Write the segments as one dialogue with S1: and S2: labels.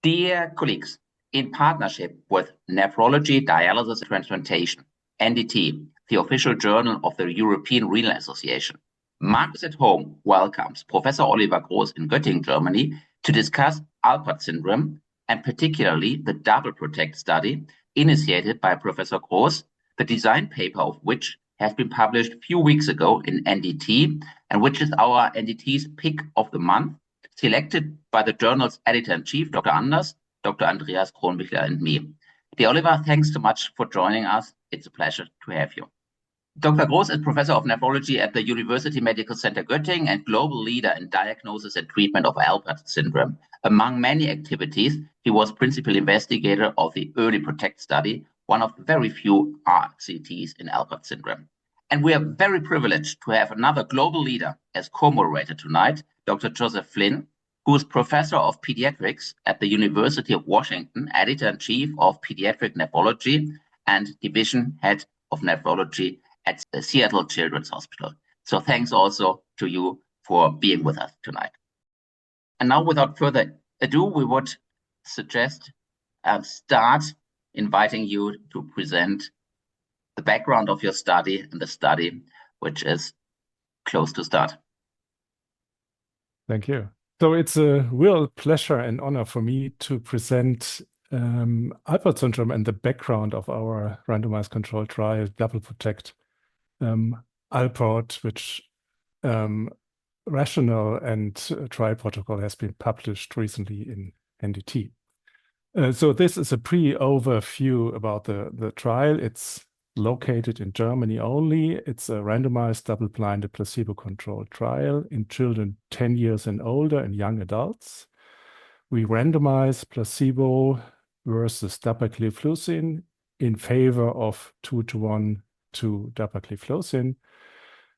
S1: Dear colleagues, in partnership with Nephrology, Dialysis and Transplantation, NDT, the official journal of the European Renal Association, Marcus at Home welcomes Professor Oliver Groß in Göttingen, Germany, to discuss Alport syndrome and particularly the double PRO-TECT study initiated by Professor Groß, the design paper of which has been published a few weeks ago in NDT, and which is our NDT's pick of the month, selected by the journal's editor-in-chief, Dr. Anders, Dr. Andreas, Kronbichler, and me. Dear Oliver, thanks so much for joining us. It's a pleasure to have you. Dr. Groß is Professor of Nephrology at the University Medical Center Göttingen and global leader in diagnosis and treatment of Alport syndrome. Among many activities, he was principal investigator of the early PRO-TECT study, one of the very few RCTs in Alport syndrome. And we are very privileged to have another global leader as co-moderator tonight, Dr. Joseph Flynn, who is Professor of Pediatrics at the University of Washington, Editor-in-Chief of Pediatric Nephrology and Division Head of Nephrology at the Seattle Children's Hospital. So thanks also to you for being with us tonight. And now, without further ado, we would suggest start inviting you to present the background of your study and the study, which is close to start.
S2: Thank you. So it's a real pleasure and honor for me to present Alport syndrome and the background of our randomized controlled trial, double PRO-TECT Alport, which rationale and trial protocol has been published recently in NDT. So this is a pre-overview about the trial. It's located in Germany only. It's a randomized double-blinded placebo-controlled trial in children 10 years and older and young adults. We randomize placebo versus dapagliflozin in favor of 2:1 to dapagliflozin.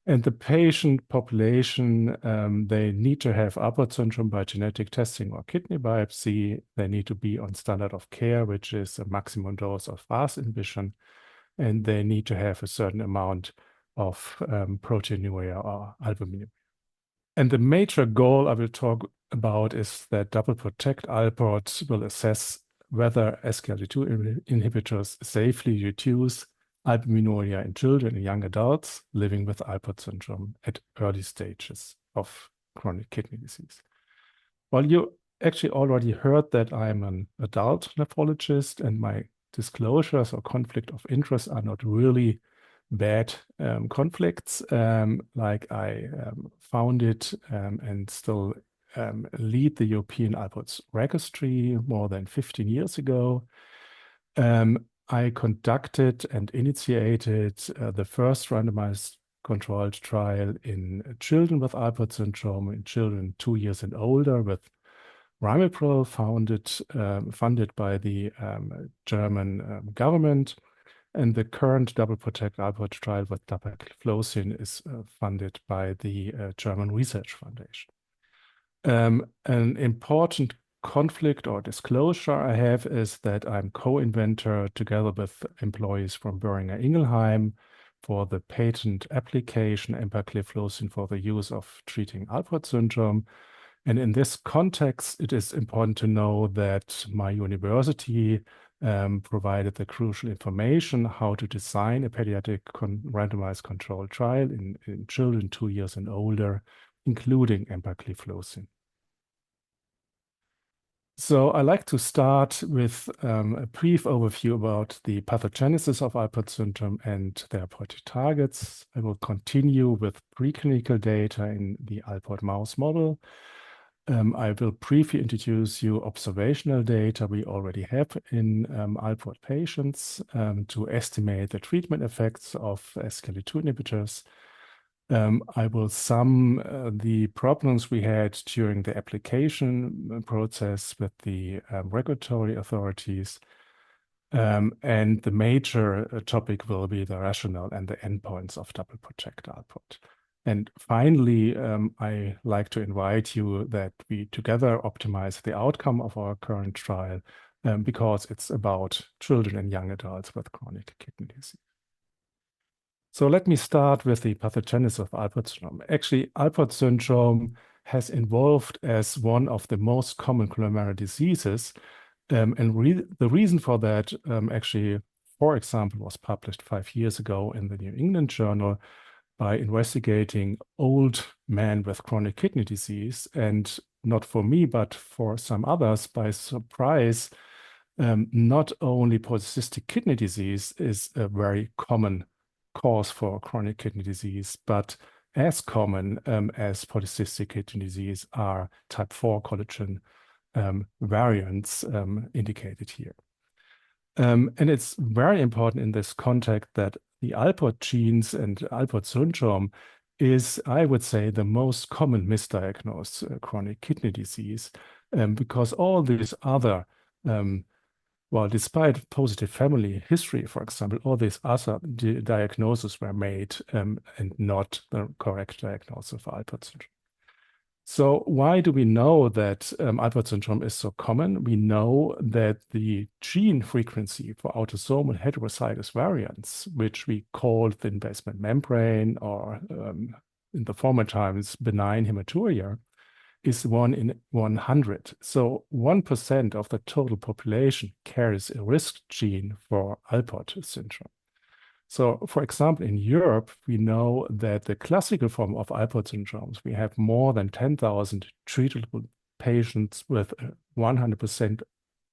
S2: And the patient population, they need to have Alport syndrome by genetic testing or kidney biopsy. They need to be on standard of care, which is a maximum dose of RAS inhibition. And they need to have a certain amount of proteinuria or albuminuria. And the major goal I will talk about is that double PRO-TECT Alport will assess whether SGLT2 inhibitors safely reduce albuminuria in children and young adults living with Alport syndrome at early stages of chronic kidney disease. Well, you actually already heard that I'm an adult nephrologist, and my disclosures or conflict of interest are not really bad conflicts. Like I founded and still lead the European Alport Registry more than 15 years ago. I conducted and initiated the first randomized controlled trial in children with Alport syndrome, in children 2 years and older, with Ramipril, funded by the German government. And the current double PRO-TECT Alport trial with dapagliflozin is funded by the German Research Foundation. An important conflict or disclosure I have is that I'm co-inventor together with employees from Boehringer Ingelheim for the patent application empagliflozin for the use of treating Alport syndrome. And in this context, it is important to know that my university provided the crucial information how to design a pediatric randomized controlled trial in children 2 years and older, including empagliflozin. So I like to start with a brief overview about the pathogenesis of Alport syndrome and therapeutic targets. I will continue with preclinical data in the Alport mouse model. I will briefly introduce you observational data we already have in Alport patients to estimate the treatment effects of SGLT2 inhibitors. I will sum the problems we had during the application process with the regulatory authorities. And the major topic will be the rationale and the endpoints of double PRO-TECT Alport. And finally, I like to invite you that we together optimize the outcome of our current trial because it's about children and young adults with chronic kidney disease. So let me start with the pathogenesis of Alport syndrome. Actually, Alport syndrome has evolved as one of the most common glomerular diseases. The reason for that actually, for example, was published 5 years ago in the New England Journal by investigating old men with chronic kidney disease. And not for me, but for some others, by surprise, not only polycystic kidney disease is a very common cause for chronic kidney disease, but as common as polycystic kidney disease are type 4 collagen variants indicated here. And it's very important in this context that the Alport genes and Alport syndrome is, I would say, the most common misdiagnosed chronic kidney disease, because all these other, well, despite positive family history, for example, all these other diagnoses were made and not the correct diagnosis of Alport syndrome. So why do we know that Alport syndrome is so common? We know that the gene frequency for autosomal heterozygous variants, which we call thin basement membrane or in the former times benign hematuria, is 1 in 100. So 1% of the total population carries a risk gene for Alport syndrome. So, for example, in Europe, we know that the classical form of Alport syndromes, we have more than 10,000 treatable patients with a 100%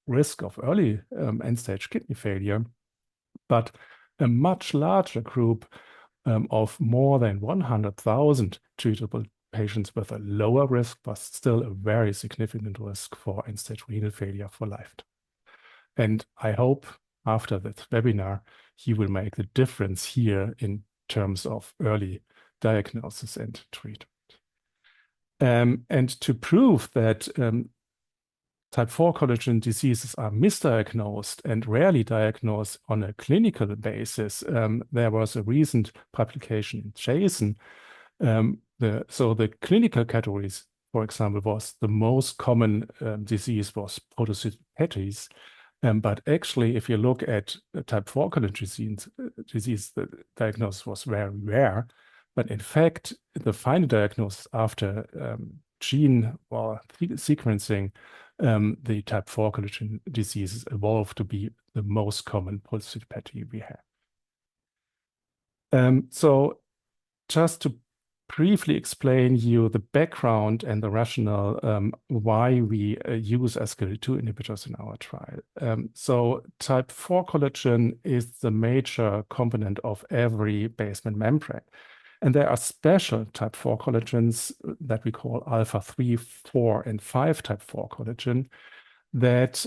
S2: risk of early end-stage kidney failure, but a much larger group of more than 100,000 treatable patients with a lower risk, but still a very significant risk for end-stage renal failure for life. And I hope after that webinar, he will make the difference here in terms of early diagnosis and treatment. And to prove that type 4 collagen diseases are misdiagnosed and rarely diagnosed on a clinical basis, there was a recent publication in JASN. So the clinical categories, for example, was the most common disease was protocytopathies. But actually, if you look at type 4 collagen disease, the diagnosis was very rare. But in fact, the final diagnosis after gene or sequencing, the type 4 collagen diseases evolved to be the most common polycytopathy we have. So just to briefly explain you the background and the rationale why we use SGLT2 inhibitors in our trial. So type 4 collagen is the major component of every basement membrane. And there are special type 4 collagens that we call alpha 3, 4, and 5 type 4 collagen that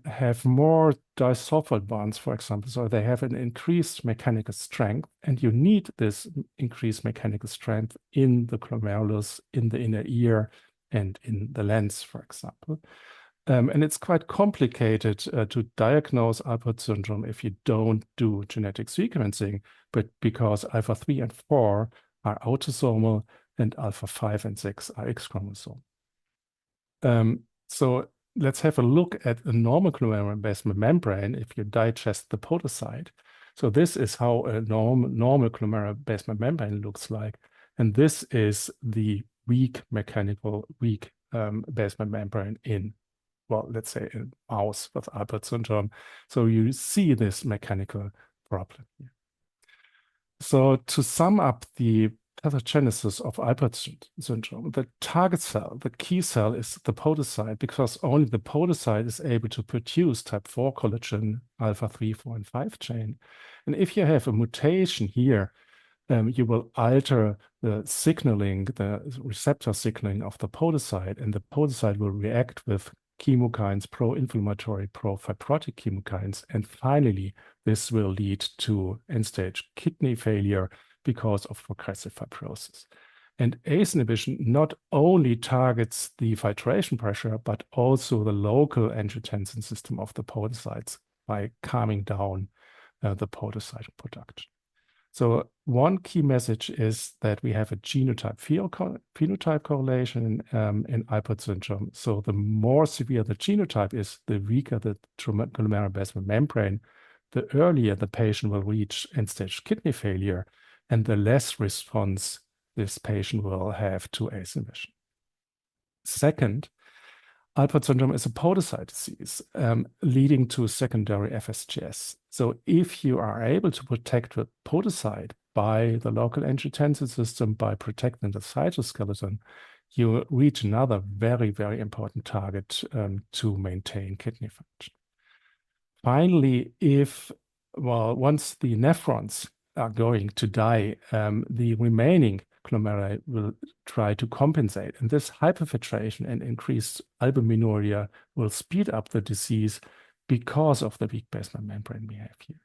S2: have more disulfide bonds, for example. So they have an increased mechanical strength, and you need this increased mechanical strength in the glomerulus, in the inner ear, and in the lens, for example. And it's quite complicated to diagnose Alport syndrome if you don't do genetic sequencing, but because alpha 3 and 4 are autosomal and alpha 5 and 6 are X chromosome. So let's have a look at a normal glomerular basement membrane if you digest the podocyte. So this is how a normal glomerular basement membrane looks like. And this is the weak basement membrane in, well, let's say a mouse with Alport syndrome. So you see this mechanical problem here. So to sum up the pathogenesis of Alport syndrome, the target cell, the key cell, is the podocyte, because only the podocyte is able to produce type 4 collagen alpha 3, 4, and 5 chain. And if you have a mutation here, you will alter the signaling, the receptor signaling of the podocyte, and the podocyte will react with chemokines, pro-inflammatory, pro-fibrotic chemokines. And finally, this will lead to end-stage kidney failure because of progressive fibrosis. And ACE inhibition not only targets the filtration pressure, but also the local angiotensin system of the podocytes by calming down the podocyte production. So one key message is that we have a genotype-phenotype correlation in Alport syndrome. So the more severe the genotype is, the weaker the glomerular basement membrane, the earlier the patient will reach end-stage kidney failure, and the less response this patient will have to ACE inhibition. Second, Alport syndrome is a podocyte disease leading to secondary FSGS. So if you are able to protect the podocyte by the local angiotensin system, by protecting the cytoskeleton, you reach another very, very important target to maintain kidney function. Finally, once the nephrons are going to die, the remaining glomeruli will try to compensate. And this hyperfiltration and increased albuminuria will speed up the disease because of the weak basement membrane we have here.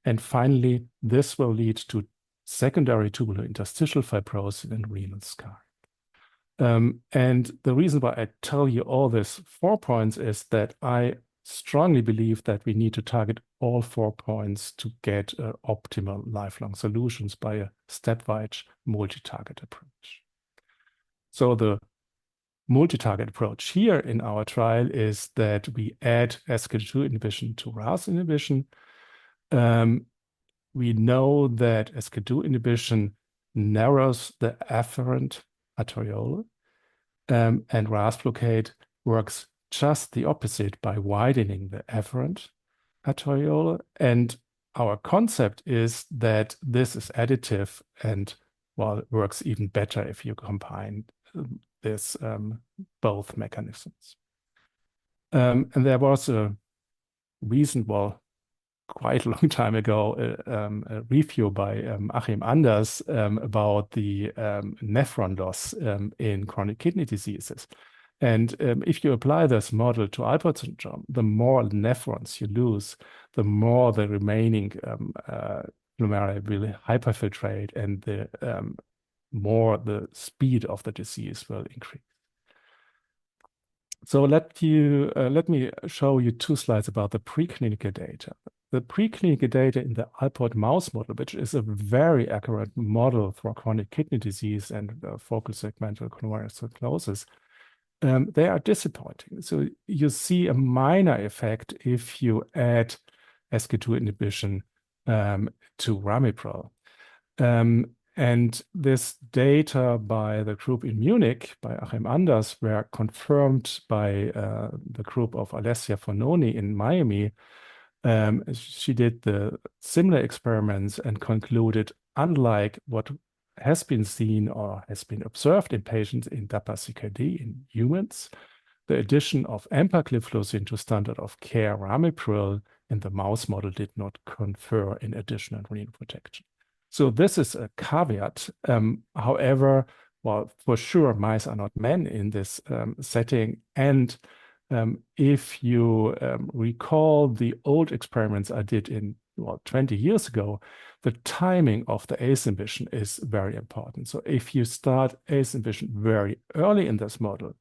S2: And finally, this will lead to secondary tubular interstitial fibrosis and renal scarring. And the reason why I tell you all these 4 points is that I strongly believe that we need to target all 4 points to get optimal lifelong solutions by a stepwise multi-target approach. So the multi-target approach here in our trial is that we add SK2 inhibition to RAS inhibition. We know that SK2 inhibition narrows the afferent arteriole, and RAS blockade works just the opposite by widening the afferent arteriole. And our concept is that this is additive and, well, it works even better if you combine this both mechanisms. And there was a recent, well, quite a long time ago, a review by Joachim Anders about the nephron loss in chronic kidney diseases. And if you apply this model to Alport syndrome, the more nephrons you lose, the more the remaining glomeruli will hyperfiltrate, and the more the speed of the disease will increase. So let me show you 2 slides about the preclinical data. The preclinical data in the Alport mouse model, which is a very accurate model for chronic kidney disease and focal segmental glomerulosclerosis, they are disappointing. So you see a minor effect if you add SK2 inhibition to ramipril. And this data by the group in Munich, by Joachim Anders, were confirmed by the group of Alessia Fornoni in Miami. She did the similar experiments and concluded, unlike what has been seen or has been observed in patients in DAPA-CKD in humans, the addition of empagliflozin to standard of care ramipril in the mouse model did not confer in additional renal protection. So this is a caveat. However, well, for sure, mice are not men in this setting. And if you recall the old experiments I did in 20 years ago, the timing of the ACE inhibition is very important. So if you start ACE inhibition very early in this model,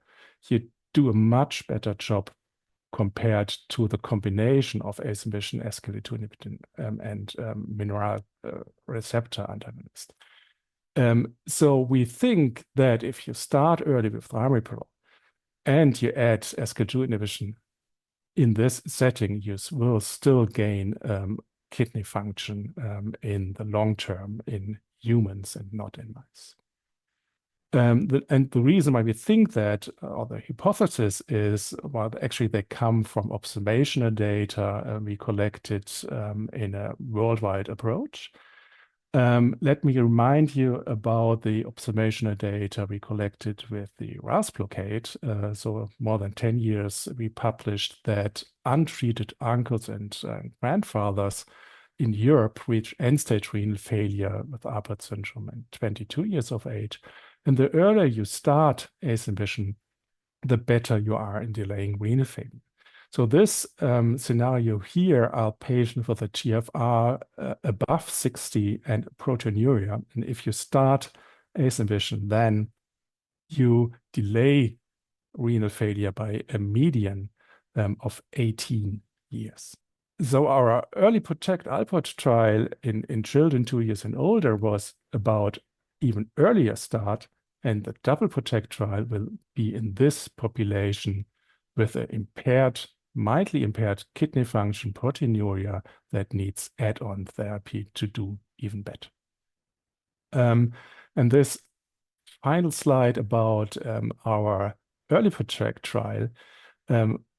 S2: you do a much better job compared to the combination of ACE inhibition, SK2 inhibition, and mineral receptor antagonist. So we think that if you start early with ramipril and you add SK2 inhibition in this setting, you will still gain kidney function in the long term in humans and not in mice. And the reason why we think that, or the hypothesis is, well, actually they come from observational data we collected in a worldwide approach. Let me remind you about the observational data we collected with the RAS blockade. So more than 10 years, we published that untreated uncles and grandfathers in Europe reach end-stage renal failure with Alport syndrome at 22 years of age. And the earlier you start ACE inhibition, the better you are in delaying renal failure. So this scenario here are patients with a GFR above 60 and proteinuria. And if you start ACE inhibition, then you delay renal failure by a median of 18 years. So our early PRO-TECT Alport trial in children 2 years and older was about even earlier start, and the double PRO-TECT trial will be in this population with an mildly impaired kidney function, proteinuria, that needs add-on therapy to do even better. And this final slide about our early PRO-TECT trial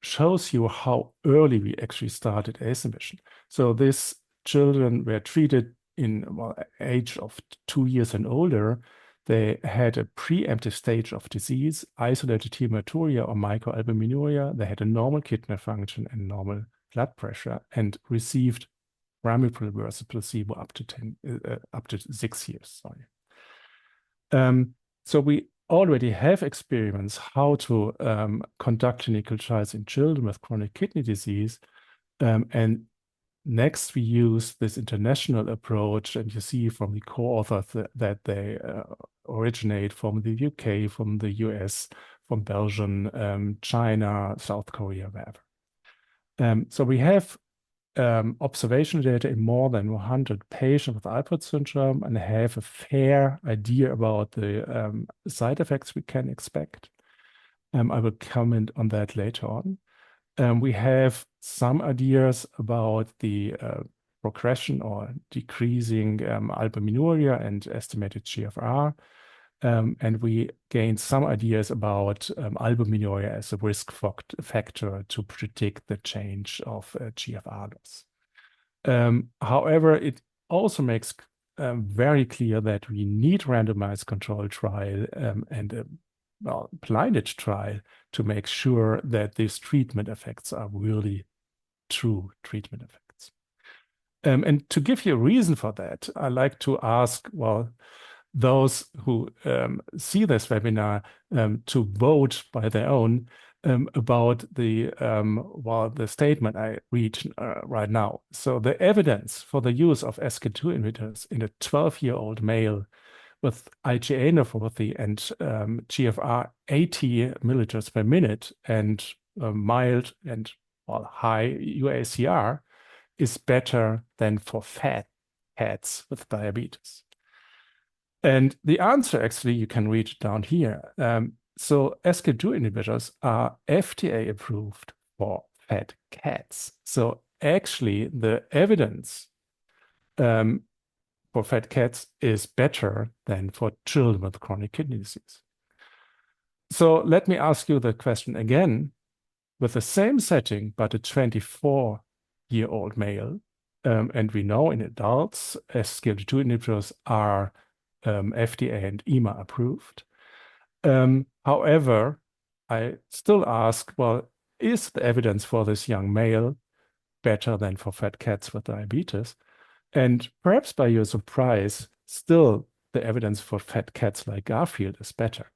S2: shows you how early we actually started ACE inhibition. So these children were treated in age of 2 years and older. They had a preemptive stage of disease, isolated hematuria or microalbuminuria. They had a normal kidney function and normal blood pressure, and received ramipril versus placebo up to 6 years. So we already have experiments how to conduct clinical trials in children with chronic kidney disease, and next, we use this international approach, and you see from the co-authors that they originate from the UK, from the US, from Belgium, China, South Korea, wherever. So we have observational data in more than 100 patients with Alport syndrome and have a fair idea about the side effects we can expect. I will comment on that later on. We have some ideas about the progression or decreasing albuminuria and estimated GFR. And we gained some ideas about albuminuria as a risk factor to predict the change of GFR loss. However, it also makes very clear that we need randomized controlled trial and a blinded trial to make sure that these treatment effects are really true treatment effects. And to give you a reason for that, I like to ask, those who see this webinar to vote by their own about the statement I read right now. So the evidence for the use of SK2 inhibitors in a 12-year-old male with IgA nephropathy and GFR 80 milliliters per minute and mild and high UACR is better than for fat cats with diabetes. And the answer, actually, you can read it down here. So SK2 inhibitors are FDA approved for fat cats. So actually, the evidence for fat cats is better than for children with chronic kidney disease. So let me ask you the question again. With the same setting, but a 24-year-old male, and we know in adults, SK2 inhibitors are FDA and EMA approved. However, I still ask, is the evidence for this young male better than for fat cats with diabetes? And perhaps by your surprise, still the evidence for fat cats like Garfield is better.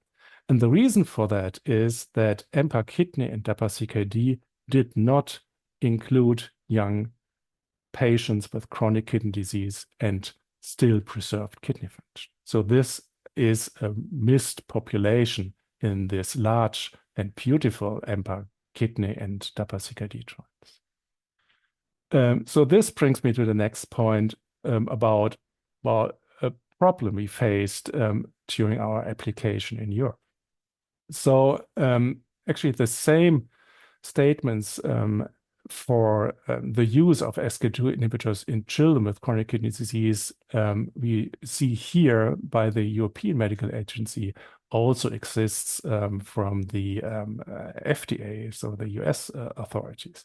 S2: And the reason for that is that EMPA-KIDNEY and DAPA-CKD did not include young patients with chronic kidney disease and still preserved kidney function. So this is a missed population in this large and beautiful EMPA-KIDNEY and DAPA-CKD trials. So this brings me to the next point about a problem we faced during our application in Europe. So actually the same statements for the use of SK2 inhibitors in children with chronic kidney disease we see here by the European Medical Agency also exists from the FDA, so the US authorities.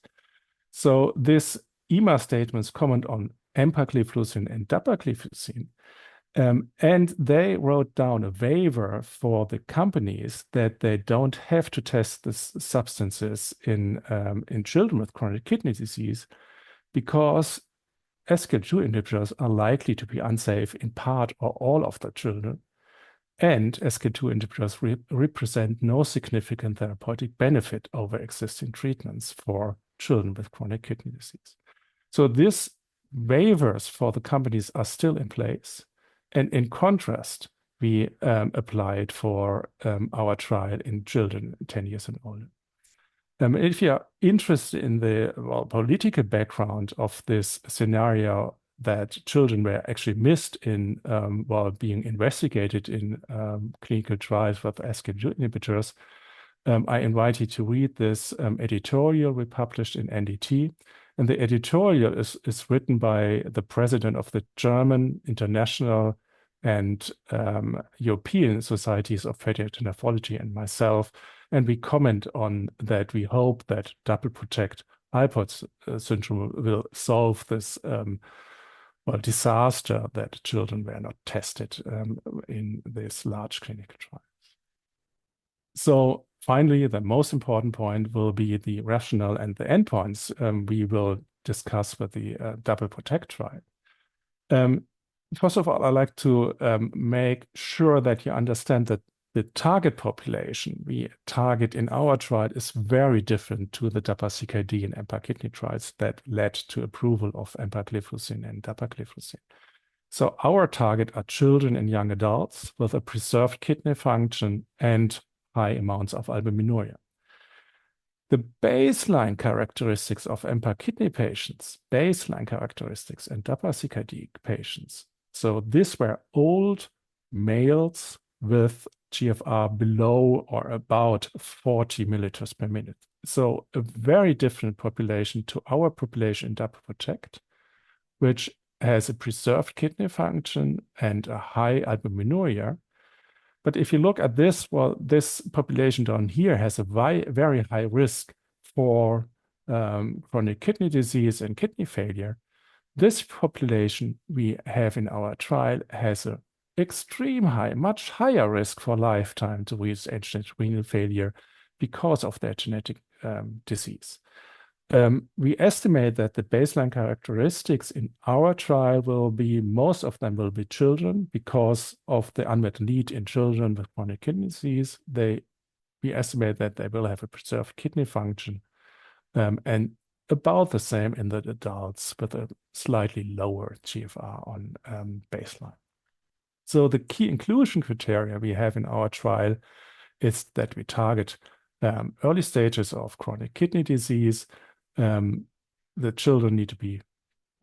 S2: So this EMA statements comment on empagliflozin and dapagliflozin. And they wrote down a waiver for the companies that they don't have to test the substances in children with chronic kidney disease because SK2 inhibitors are likely to be unsafe in part or all of the children. And SK2 inhibitors represent no significant therapeutic benefit over existing treatments for children with chronic kidney disease. So these waivers for the companies are still in place. And in contrast, we applied for our trial in children 10 years and older. If you're interested in the political background of this scenario that children were actually missed in being investigated in clinical trials with SK2 inhibitors, I invite you to read this editorial we published in NDT. And the editorial is written by the president of the German International and European Societies of Pediatric Nephrology and myself, and we comment on that. We hope that double PRO-TECT Alport syndrome will solve this disaster that children were not tested in this large clinical trials. So finally, the most important point will be the rationale and the endpoints we will discuss with the double PRO-TECT trial. First of all, I'd like to make sure that you understand that the target population we target in our trial is very different to the DAPA-CKD and EMPA-KIDNEY trials that led to approval of empagliflozin and dapagliflozin. So our target are children and young adults with a preserved kidney function and high amounts of albuminuria. The baseline characteristics of EMPA-KIDNEY patients, baseline characteristics, and DAPA-CKD patients. So these were old males with GFR below or about 40 milliliters per minute. So a very different population to our population in double PRO-TECT, which has a preserved kidney function and a high albuminuria. But if you look at this, well, this population down here has a very high risk for chronic kidney disease and kidney failure. This population we have in our trial has an extreme high, much higher risk for lifetime disease and renal failure because of their genetic disease. We estimate that the baseline characteristics in our trial will be, most of them will be children because of the unmet need in children with chronic kidney disease. We estimate that they will have a preserved kidney function and about the same in the adults with a slightly lower GFR on baseline. So the key inclusion criteria we have in our trial is that we target early stages of chronic kidney disease. The children need to be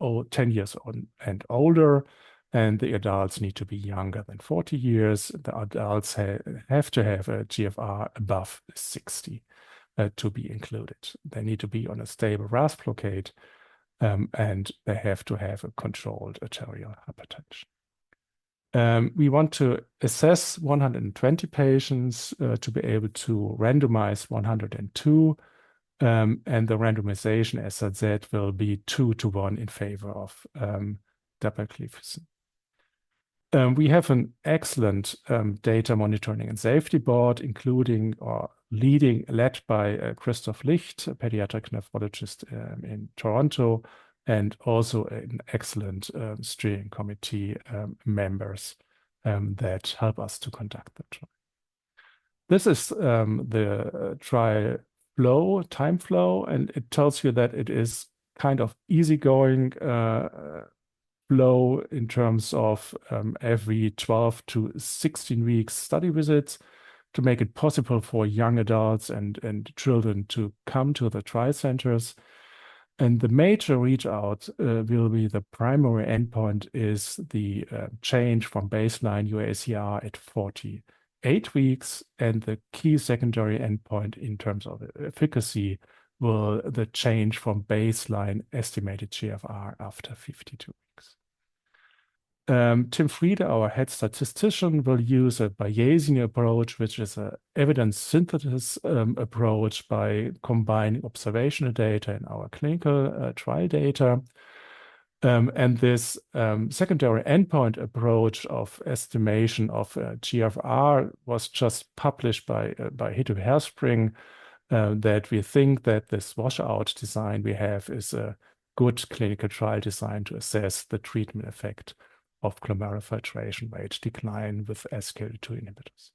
S2: 10 years old and older, and the adults need to be younger than 40 years. The adults have to have a GFR above 60 to be included. They need to be on a stable RAS blockade, and they have to have a controlled arterial hypertension. We want to assess 120 patients to be able to randomize 102. And the randomization, as I said, will be 2-to-1 in favor of dapagliflozin. We have an excellent data monitoring and safety board, including or led by Christoph Licht, a pediatric nephrologist in Toronto, and also an excellent steering committee members that help us to conduct the trial. This is the trial time flow, and it tells you that it is kind of easygoing flow in terms of every 12 to 16 weeks study visits to make it possible for young adults and children to come to the trial centers. And the major reach out will be the primary endpoint is the change from baseline UACR at 48 weeks, and the key secondary endpoint in terms of efficacy will the change from baseline estimated GFR after 52 weeks. Tim Friede, our head statistician, will use a Bayesian approach, which is an evidence synthesis approach by combining observational data and our clinical trial data. And this secondary endpoint approach of estimation of GFR was just published by Hito Hairspring, that we think that this washout design we have is a good clinical trial design to assess the treatment effect of glomerular filtration rate decline with SGLT2 inhibitors.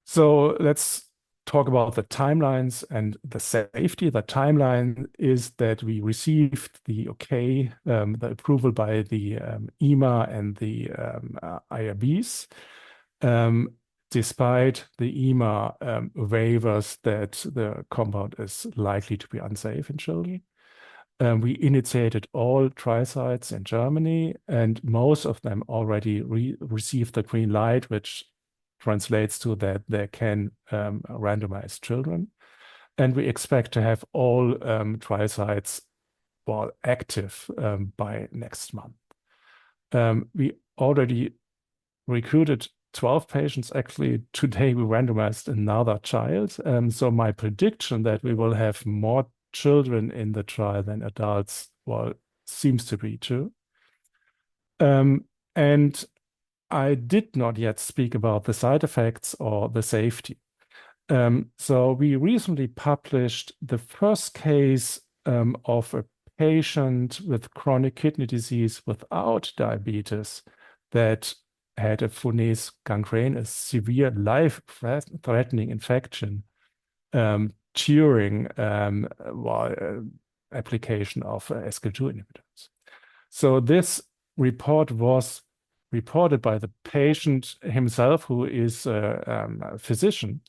S2: So let's talk about the timelines and the safety. The timeline is that we received the the approval by the EMA and the IRBs, despite the EMA waivers that the compound is likely to be unsafe in children. We initiated all trial sites in Germany, and most of them already received the green light, which translates to that they can randomize children. And we expect to have all trial sites active by next month. We already recruited 12 patients. Actually, today we randomized another child. So my prediction that we will have more children in the trial than adults, well, seems to be true. And I did not yet speak about the side effects or the safety. So we recently published the first case of a patient with chronic kidney disease without diabetes that had a Funès gangrene, a severe life-threatening infection during application of SGLT2 inhibitors. So this report was reported by the patient himself, who is a physician,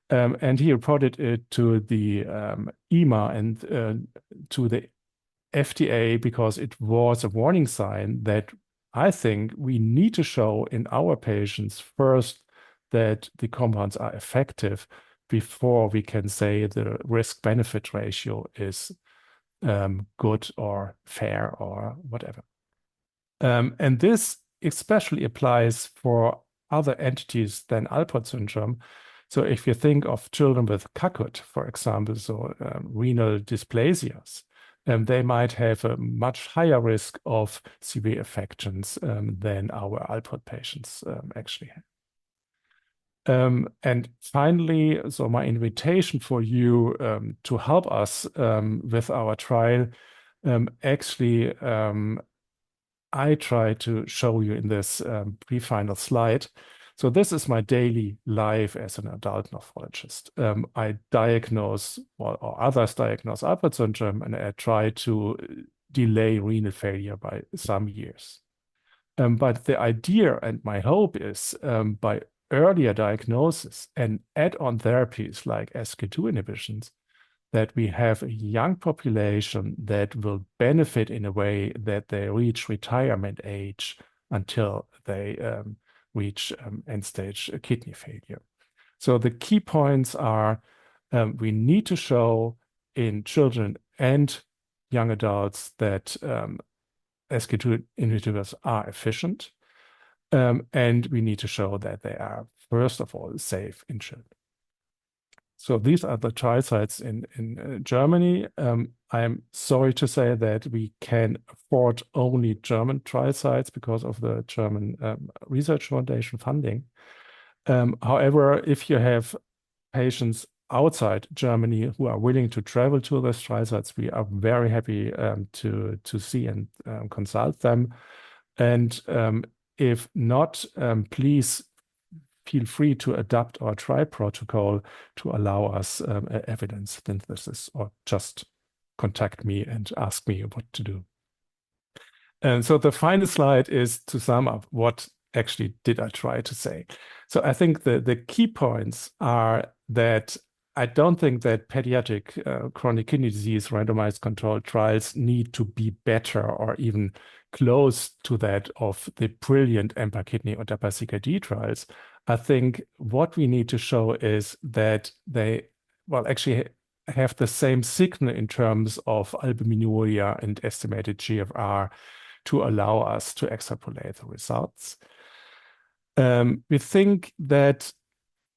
S2: and he reported it to the EMA and to the FDA because it was a warning sign that I think we need to show in our patients first that the compounds are effective before we can say the risk-benefit ratio is good or fair or whatever. And this especially applies for other entities than Alport syndrome. So if you think of children with CACUT, for example, so renal dysplasias, they might have a much higher risk of severe affections than our Alport patients actually have. And finally, so my invitation for you to help us with our trial, actually, I try to show you in this pre-final slide. So this is my daily life as an adult nephrologist. I diagnose, or others diagnose Alport syndrome, and I try to delay renal failure by some years. But the idea and my hope is by earlier diagnosis and add-on therapies like SGLT2 inhibitions, that we have a young population that will benefit in a way that they reach retirement age until they reach end-stage kidney failure. So the key points are we need to show in children and young adults that SGLT2 inhibitors are efficient, and we need to show that they are, first of all, safe in children. So these are the trial sites in Germany. I'm sorry to say that we can afford only German trial sites because of the German Research Foundation funding. However, if you have patients outside Germany who are willing to travel to those trial sites, we are very happy to see and consult them. And if not, please feel free to adapt our trial protocol to allow us evidence synthesis, or just contact me and ask me what to do. And so the final slide is to sum up what actually did I try to say. So I think the key points are that I don't think that pediatric chronic kidney disease randomized controlled trials need to be better or even close to that of the brilliant EMPA-KIDNEY or DAPA-CKD trials. I think what we need to show is that they, well, actually have the same signal in terms of albuminuria and estimated GFR to allow us to extrapolate the results. We think that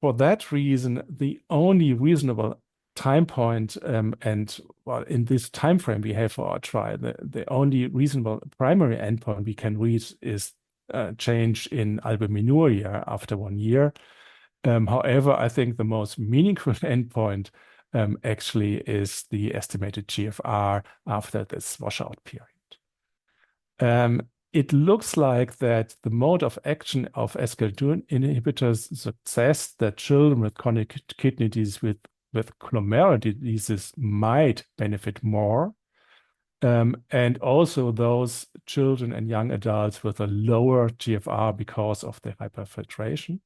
S2: for that reason, the only reasonable time point, and well, in this time frame we have for our trial, the only reasonable primary endpoint we can reach is change in albuminuria after 1 year. However, I think the most meaningful endpoint actually is the estimated GFR after this washout period. It looks like that the mode of action of SGLT2 inhibitors suggests that children with chronic kidney disease with glomerular diseases might benefit more. And also those children and young adults with a lower GFR because of the hyperfiltration.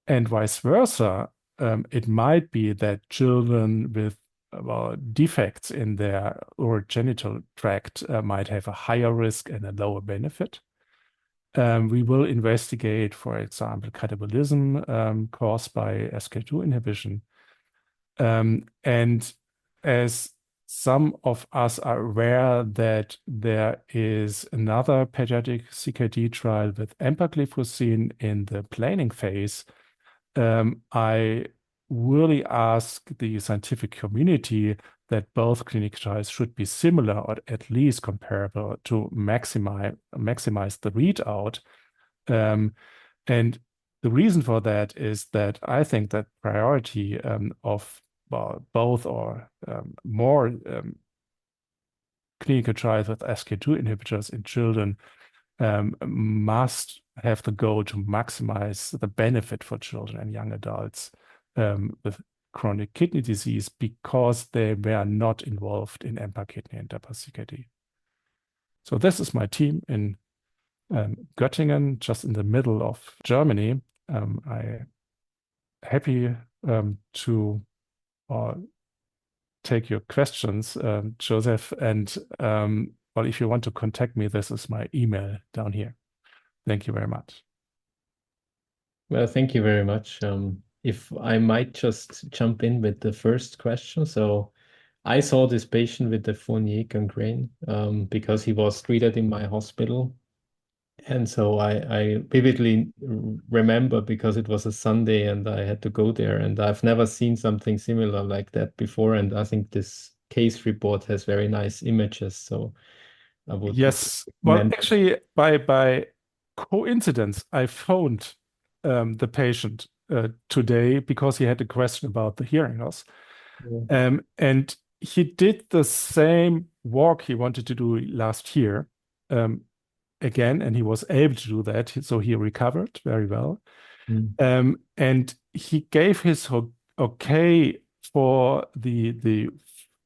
S2: And vice versa, it might be that children with defects in their urogenital tract might have a higher risk and a lower benefit. We will investigate, for example, catabolism caused by SGLT2 inhibition. And as some of us are aware that there is another pediatric CKD trial with empagliflozin in the planning phase. I really ask the scientific community that both clinical trials should be similar or at least comparable to maximize the readout. And the reason for that is that I think that priority of both or more clinical trials with SK2 inhibitors in children must have the goal to maximize the benefit for children and young adults with chronic kidney disease, because they were not involved in EMPA-Kidney and DAPA-CKD. So this is my team in Göttingen, just in the middle of Germany. I'm happy to take your questions, Joseph. And well, if you want to contact me, this is my email down here. Thank you very much.
S3: Well, thank you very much. If I might just jump in with the first question. So I saw this patient with the Fournier gangrene because he was treated in my hospital. And so I vividly remember, because it was a Sunday and I had to go there, and I've never seen something similar like that before. And I think this case report has very nice images. So I would
S2: well, actually, by coincidence, I phoned the patient today because he had a question about the hearing loss. Yeah. And he did the same walk he wanted to do last year again, and he was able to do that. So he recovered very well. And he gave his okay for the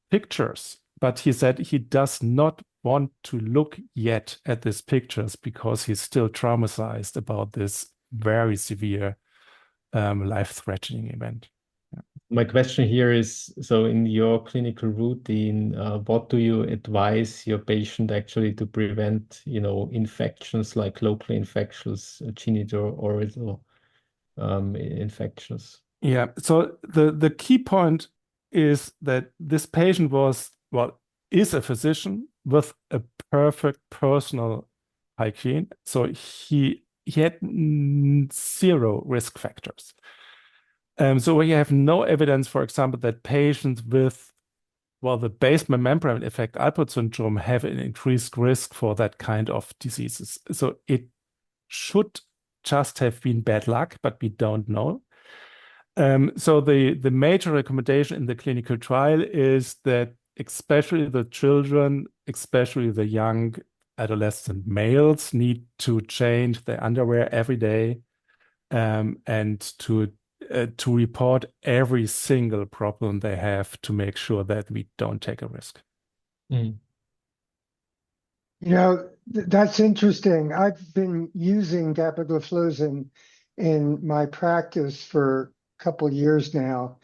S2: pictures, but he said he does not want to look yet at these pictures because he's still traumatized about this very severe life-threatening event.
S3: Yeah. My question here is, so in your clinical routine, what do you advise your patient actually to prevent, infections like locally infectious, genitourinary infections?
S2: Yeah, so the key point is that this patient is a physician with a perfect personal hygiene. So he had zero risk factors. So we have no evidence, for example, that patients with, the basement membrane effect Alport syndrome have an increased risk for that kind of diseases. So it should just have been bad luck, but we don't know. So the major recommendation in the clinical trial is that especially the children, especially the young adolescent males, need to change their underwear every day and to report every single problem they have to make sure that we don't take a risk.
S4: That's interesting. I've been using dapagliflozin in my practice for a couple of years now.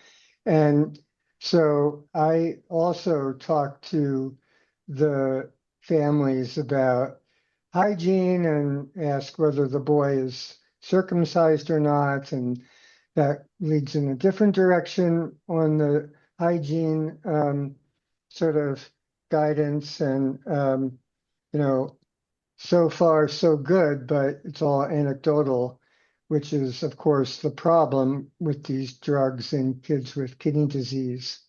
S4: And so I also talk to the families about hygiene and ask whether the boy is circumcised or not. And that leads in a different direction on the hygiene sort of guidance. And, so far so good, but it's all anecdotal, which is, of course, the problem with these drugs in kids with kidney disease.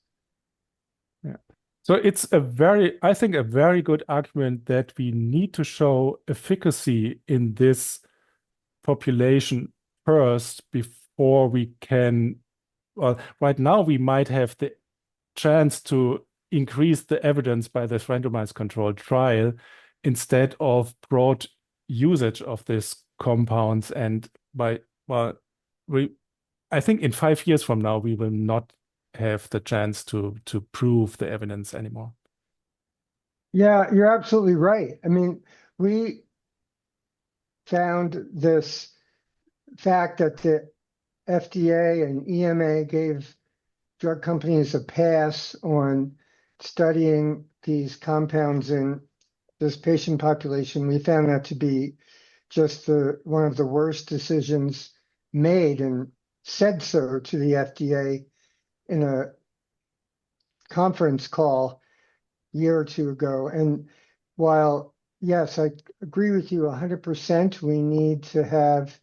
S2: Yeah. So it's I think a very good argument that we need to show efficacy in this population first before we can, right now we might have the chance to increase the evidence by this randomized controlled trial instead of broad usage of these compounds. And I think in 5 years from now, we will not have the chance to prove the evidence anymore.
S4: Yeah, you're absolutely right. I mean, we found this fact that the FDA and EMA gave drug companies a pass on studying these compounds in this patient population. We found that to be just one of the worst decisions made, and said so to the FDA in a conference call. year or two ago. And while, yes, I agree with you 100%, we need to have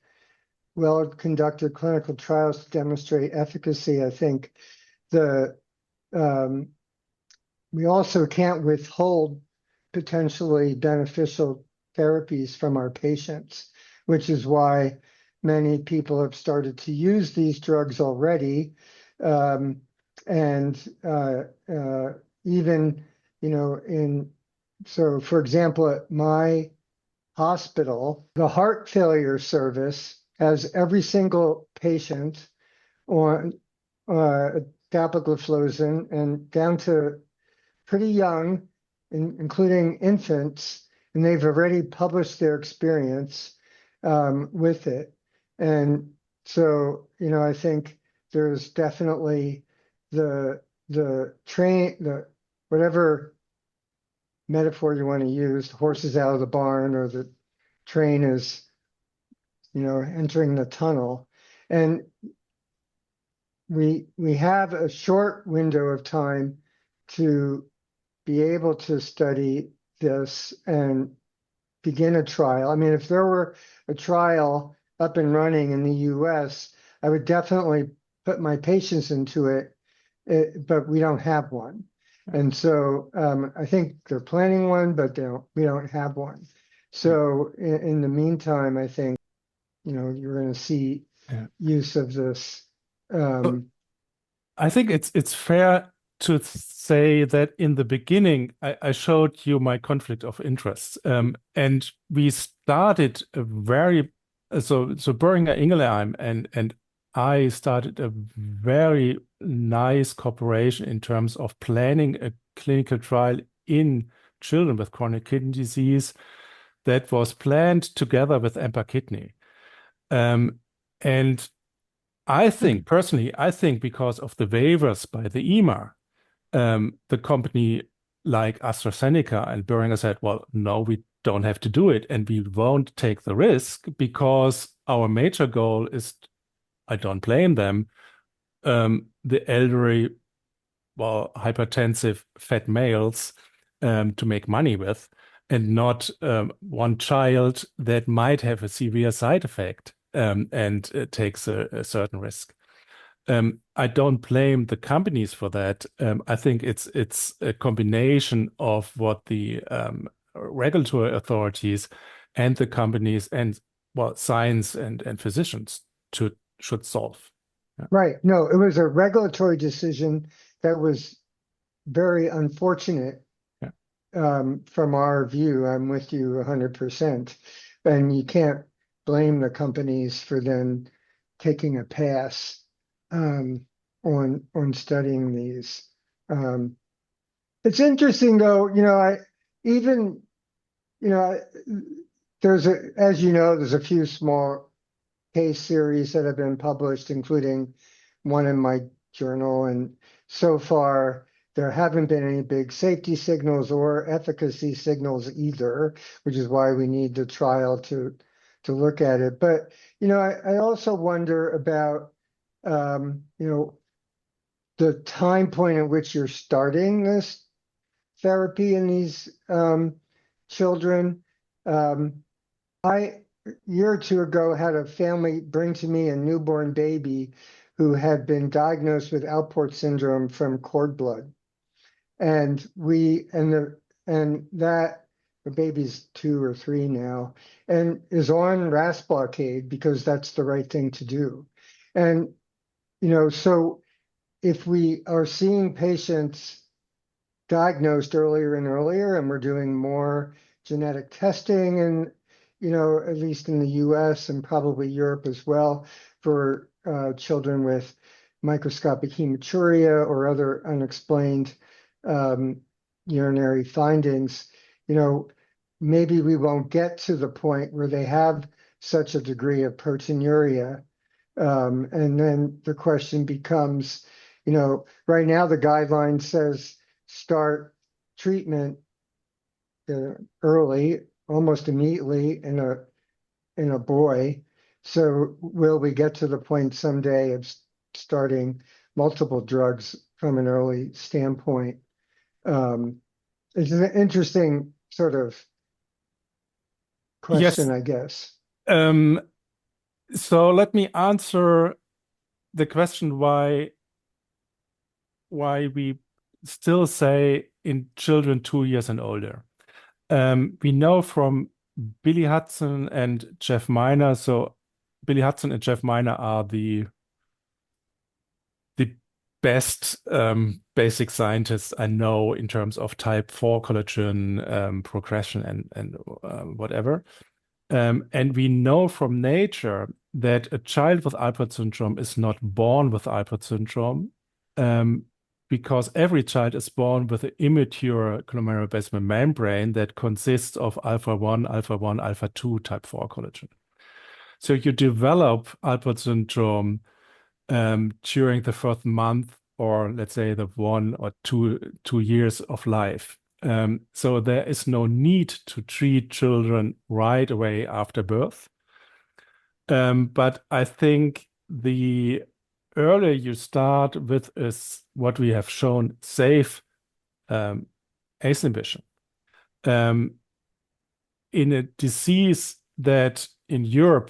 S4: well-conducted clinical trials to demonstrate efficacy. I think we also can't withhold potentially beneficial therapies from our patients, which is why many people have started to use these drugs already. Even, so for example, at my hospital, the heart failure service has every single patient on dapagliflozin, and down to pretty young, including infants, and they've already published their experience with it. And so, I think there's definitely the whatever metaphor you want to use, the horse is out of the barn or the train is, entering the tunnel. And we have a short window of time to be able to study this and begin a trial. I mean, if there were a trial up and running in the US, I would definitely put my patients into it, but we don't have one. And so I think they're planning one, but we don't have one. So in the meantime, I think, you're going to see use of this.
S2: I think it's fair to say that in the beginning, I showed you my conflict of interests. And we started a so Boehringer Ingelheim and I started a very nice cooperation in terms of planning a clinical trial in children with chronic kidney disease that was planned together with EMPA Kidney. And I think, personally, because of the waivers by the EMA, the company like AstraZeneca and Boehringer said, well, no, we don't have to do it. And we won't take the risk because our major goal is, I don't blame them, the elderly, hypertensive fat males to make money with, and not one child that might have a severe side effect and takes a certain risk. I don't blame the companies for that. I think it's a combination of what the regulatory authorities and the companies and science and physicians should solve. Yeah.
S4: Right. No, it was a regulatory decision that was very unfortunate. From our view. I'm with you 100%. And you can't blame the companies for then taking a pass on studying these. It's interesting though, there's a few small case series that have been published, including one in my journal, and so far there haven't been any big safety signals or efficacy signals either, which is why we need the trial to look at it. But I also wonder about the time point at which you're starting this therapy in these children. I, a year or two ago, had a family bring to me a newborn baby who had been diagnosed with Alport syndrome from cord blood. And the baby's 2 or 3 now and is on RAS blockade because that's the right thing to do. And, so if we are seeing patients diagnosed earlier and earlier, and we're doing more genetic testing and, at least in the US and probably Europe as well, for children with microscopic hematuria or other unexplained urinary findings, maybe we won't get to the point where they have such a degree of proteinuria. And then the question becomes, right now the guideline says start treatment early, almost immediately in a boy. So will we get to the point someday of starting multiple drugs from an early standpoint? It's an interesting sort of question,
S2: Yes.
S4: I guess.
S2: So let me answer the question why we still say in children 2 years and older. We know from Billy Hudson and Jeff Miner. So Billy Hudson and Jeff Miner are the best basic scientists I know in terms of type 4 collagen progression and whatever. And we know from nature that a child with Alport syndrome is not born with Alport syndrome, because every child is born with an immature glomerular basement membrane that consists of alpha 1, alpha 2 type 4 collagen. So you develop Alport syndrome during the first month, or let's say the 1 or 2 years of life. So there is no need to treat children right away after birth. But I think the earlier you start with is what we have shown safe ACE inhibition. In a disease that in Europe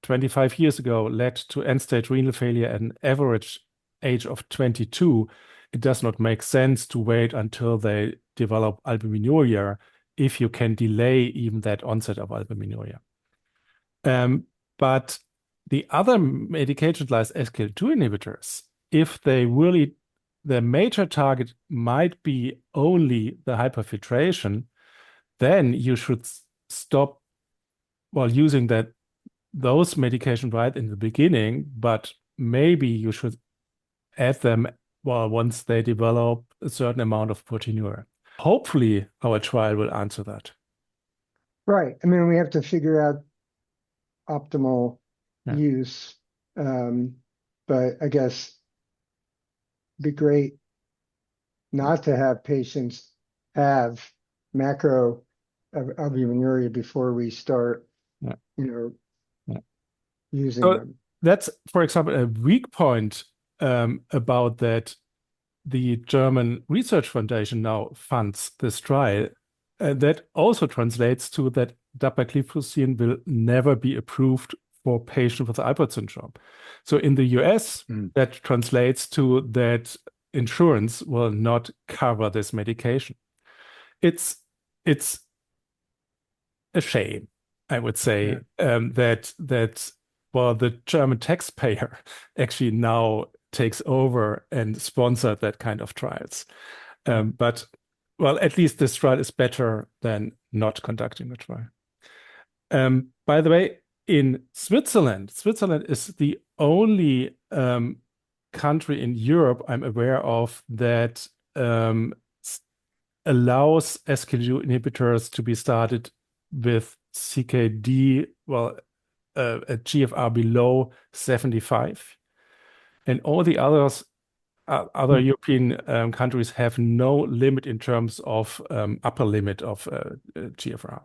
S2: 25 years ago led to end-stage renal failure at an average age of 22, it does not make sense to wait until they develop albuminuria if you can delay even that onset of albuminuria. But the other medications like SGLT2 inhibitors, if they really, their major target might be only the hyperfiltration, then you should stop using those medications right in the beginning, but maybe you should add them once they develop a certain amount of proteinuria. Hopefully, our trial will answer that.
S4: Right. I mean, we have to figure out optimal
S2: Yeah.
S4: use. But I guess it'd be great not to have patients have macro albuminuria before we start,
S2: Yeah.
S4: Using
S2: So
S4: them.
S2: that's, for example, a weak point about that. The German Research Foundation now funds this trial. That also translates to that dapagliflozin will never be approved for patients with Alport syndrome. So in the US, that translates to that insurance will not cover this medication. It's a shame, I would say, that the German taxpayer actually now takes over and sponsor that kind of trials. But at least this trial is better than not conducting the trial. By the way, in Switzerland is the only country in Europe I'm aware of that allows SGLT2 inhibitors to be started with CKD, a GFR below 75. And all the others, other European countries have no limit in terms of upper limit of GFR.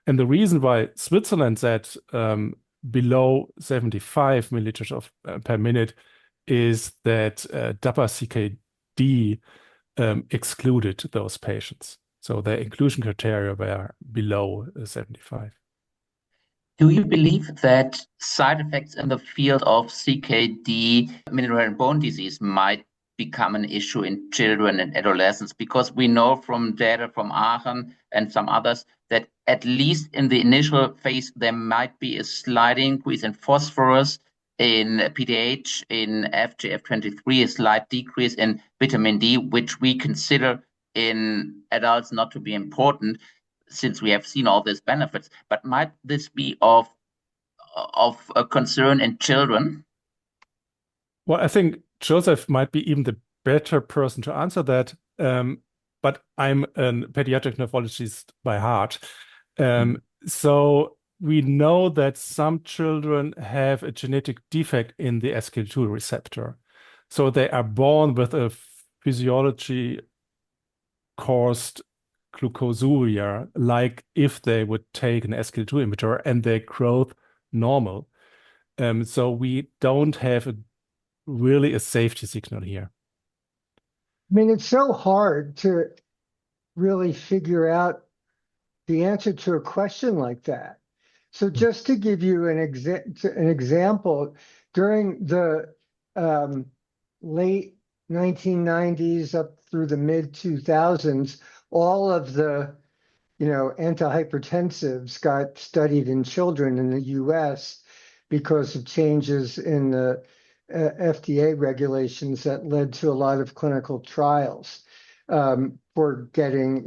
S2: And the reason why Switzerland said below 75 milliliters per minute is that DAPA-CKD excluded those patients. So their inclusion criteria were below 75.
S1: Do you believe that side effects in the field of CKD, mineral and bone disease, might become an issue in children and adolescents? Because we know from data from Aachen and some others that at least in the initial phase, there might be a slight increase in phosphorus, in PDH, in FGF23, a slight decrease in vitamin D, which we consider in adults not to be important, since we have seen all these benefits. But might this be of a concern in children?
S2: Well, I think Joseph might be even the better person to answer that. But I'm a pediatric nephrologist by heart. So we know that some children have a genetic defect in the SGLT2 receptor. So they are born with a physiology caused glucosuria, like if they would take an SGLT2 inhibitor and their growth normal. So we don't have really a safety signal here.
S4: I mean, it's so hard really figure out the answer to a question like that. So just to give you an example, during the late 1990s up through the mid 2000s, all of the antihypertensives got studied in children in the US because of changes in the FDA regulations that led to a lot of clinical trials for getting,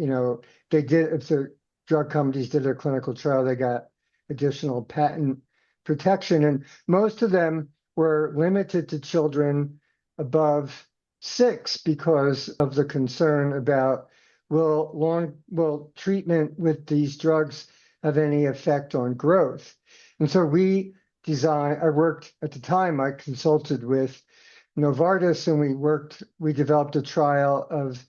S4: they did, if the drug companies did a clinical trial, they got additional patent protection. And most of them were limited to children above 6 because of the concern about will treatment with these drugs have any effect on growth? And so I worked at the time, I consulted with Novartis, and we developed a trial of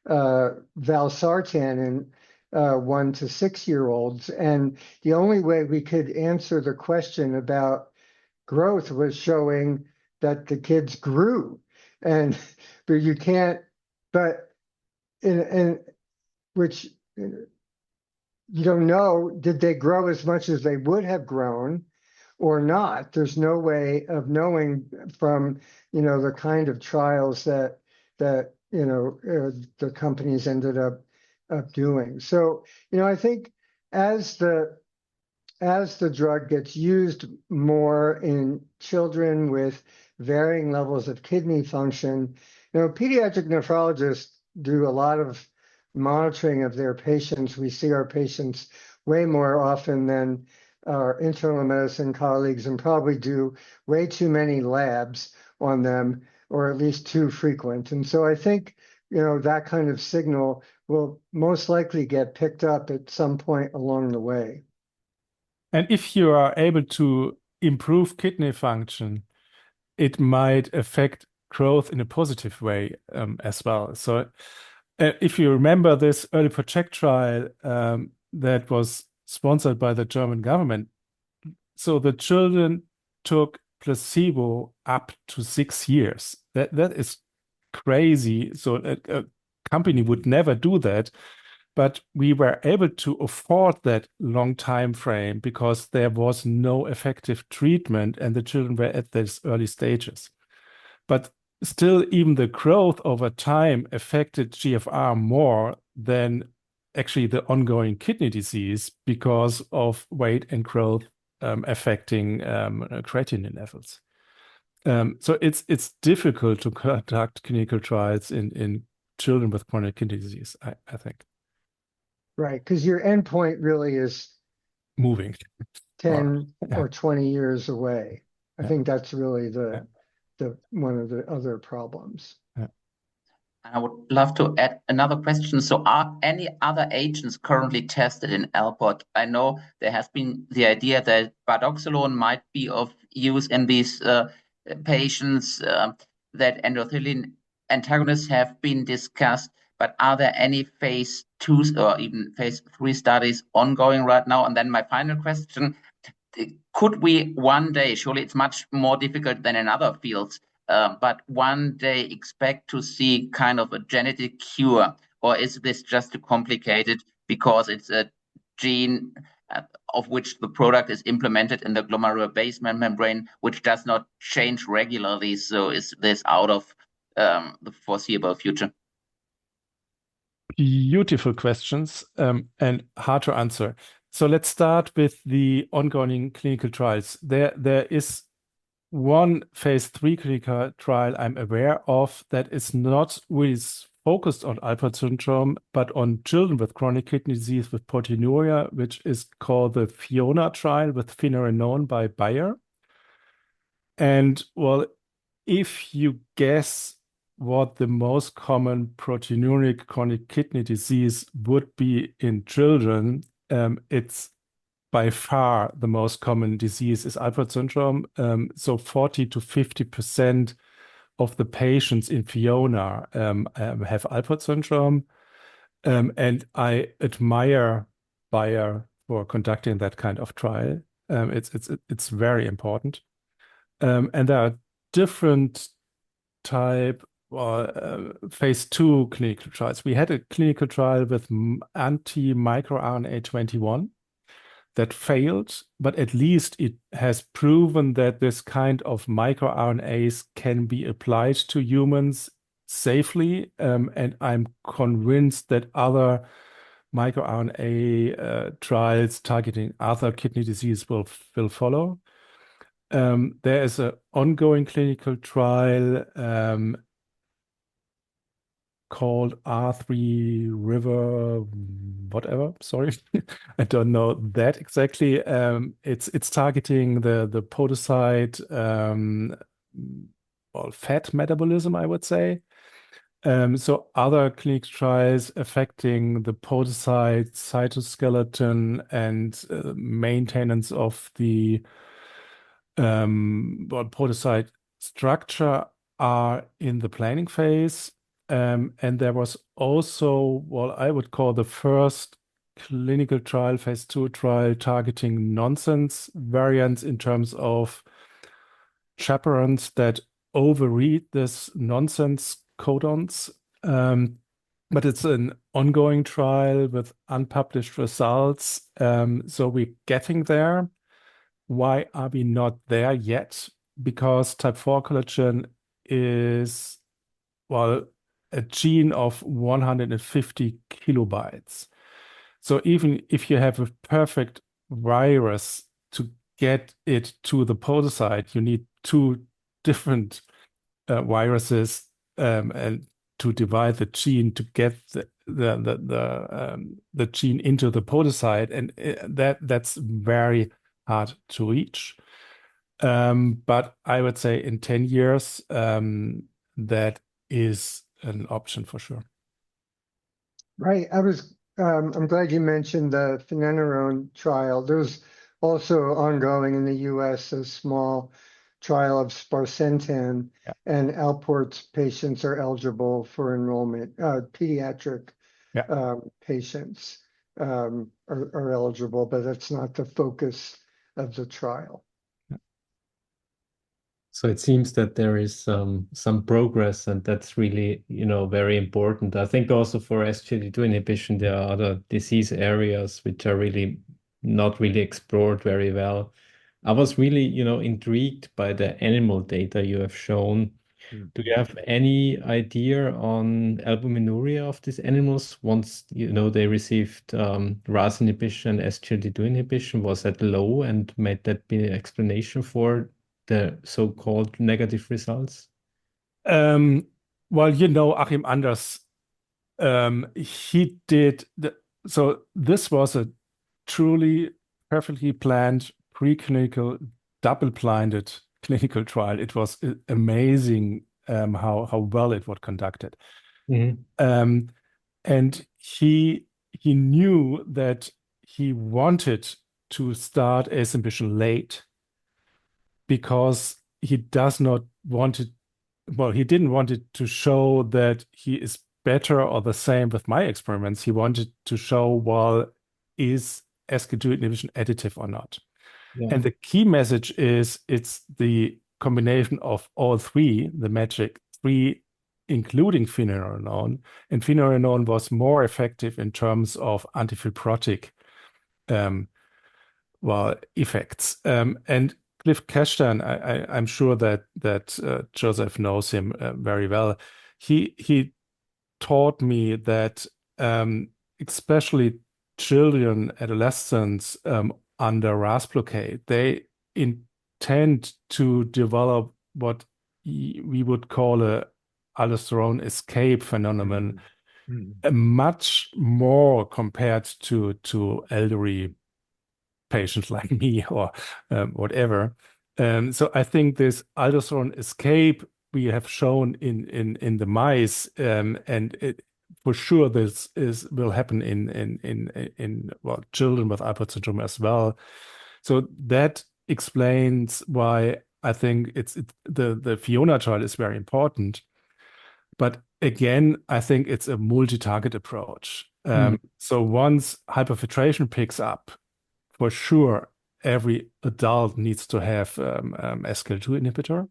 S4: valsartan in 1 to 6 year olds. And the only way we could answer the question about growth was showing that the kids grew. But you can't, which you don't know, did they grow as much as they would have grown or not? There's no way of knowing from, the kind of trials that the companies ended up doing. So, I think as the drug gets used more in children with varying levels of kidney function, pediatric nephrologists do a lot of monitoring of their patients. We see our patients way more often than our internal medicine colleagues, and probably do way too many labs on them, or at least too frequent. And so I think, that kind of signal will most likely get picked up at some point along the way.
S2: And if you are able to improve kidney function, it might affect growth in a positive way as well. So if you remember this early PRO-TECT trial that was sponsored by the German government, so the children took placebo up to 6 years. That is crazy. So a company would never do that. But we were able to afford that long time frame because there was no effective treatment and the children were at these early stages. But still, even the growth over time affected GFR more than actually the ongoing kidney disease because of weight and growth affecting creatinine levels. So it's difficult to conduct clinical trials in children with chronic kidney disease, I think.
S4: Right, because your endpoint really is
S2: moving
S4: 10 or 20 years away. I think that's really the one of the other problems.
S1: I would love to add another question. So are any other agents currently tested in Alport? I know there has been the idea that bardoxolone might be of use in these patients, that endothelin antagonists have been discussed, but are there any phase 2 or even phase 3 studies ongoing right now? And then my final question, could we one day, surely it's much more difficult than in other fields, but one day expect to see kind of a genetic cure, or is this just too complicated because it's a gene of which the product is implemented in the glomerular basement membrane, which does not change regularly? So is this out of the foreseeable future?
S2: Beautiful questions and hard to answer. So let's start with the ongoing clinical trials. There is one phase 3 clinical trial I'm aware of that is not really focused on Alport syndrome, but on children with chronic kidney disease with proteinuria, which is called the Fiona trial with finerenone by Bayer. And well, if you guess what the most common proteinuric chronic kidney disease would be in children, it's by far the most common disease is Alport syndrome. So 40 to 50% of the patients in Fiona have Alport syndrome. And I admire Bayer for conducting that kind of trial. It's very important. And there are different type phase 2 clinical trials. We had a clinical trial with anti-microRNA 21 that failed, but at least it has proven that this kind of microRNAs can be applied to humans safely, and I'm convinced that other microRNA trials targeting other kidney disease will follow. There is an ongoing clinical trial called R3 River, whatever. Sorry, I don't know that exactly. It's targeting the podocyte, fat metabolism, I would say. So other clinical trials affecting the podocyte cytoskeleton and maintenance of the podocyte structure are in the planning phase. And there was also what I would call the first clinical trial, phase 2 trial, targeting nonsense variants in terms of chaperones that overread this nonsense codons. But it's an ongoing trial with unpublished results. So we're getting there. Why are we not there yet? Because type 4 collagen is, a gene of 150 kilobytes. So even if you have a perfect virus to get it to the podocyte, you need 2 different viruses and to divide the gene to get the gene into the podocyte, and that's very hard to reach. But I would say in 10 years, that is an option for sure.
S4: Right. I'm glad you mentioned the finerenone trial. There's also ongoing in the US a small trial of sparsentan, and Alport's patients are eligible for enrollment. Pediatric patients are eligible, but that's not the focus of the trial.
S3: So it seems that there is some progress, and that's really, very important. I think also for SGLT2 inhibition, there are other disease areas which are really not really explored very well. I was really, intrigued by the animal data you have shown. Do you have any idea on albuminuria of these animals once, they received RAS inhibition, SGLT2 inhibition? Was that low, and might that be an explanation for the so-called negative results?
S2: Achim Anders, he did so this was a truly perfectly planned preclinical double-blinded clinical trial. It was amazing how well it was conducted. And he knew that he wanted to start ACE inhibition late because he does not want it. Well, he didn't want it to show that he is better or the same with my experiments. He wanted to show, is SK2 inhibition additive or not? And the key message is it's the combination of all 3, the magic 3, including finerenone. And finerenone was more effective in terms of antifibrotic effects. And Cliff Cashtan, I'm sure that Joseph knows him very well. He taught me that especially children, adolescents under RAS blockade, they intend to develop what we would call a aldosterone escape phenomenon, much more compared to elderly patients like me or whatever. So I think this aldosterone escape we have shown in the mice, and for sure this will happen in children with Alport syndrome as well. So that explains why I think the Fiona trial is very important. But again, I think it's a multi-target approach. So once hyperfiltration picks up, for sure, every adult needs to have SGLT2 inhibitor.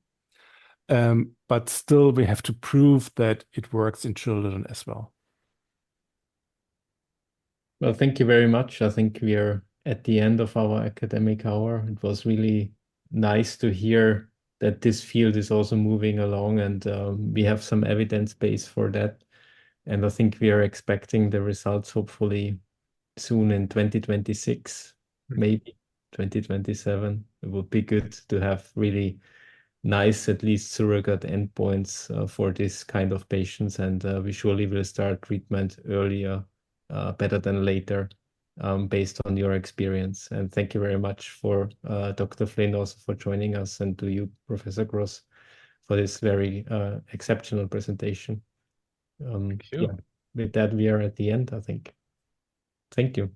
S2: but still we have to prove that it works in children as well.
S3: Well, thank you very much. I think we are at the end of our academic hour. It was really nice to hear that this field is also moving along, and we have some evidence base for that. And I think we are expecting the results hopefully soon in 2026, maybe 2027. It would be good to have really nice, at least surrogate endpoints for this kind of patients, and we surely will start treatment earlier, better than later, based on your experience. And thank you very much for Dr. Flynn also for joining us, and to you, Professor Gross, for this very exceptional presentation.
S2: Thank you.
S3: Yeah, with that, we are at the end, I think. Thank you.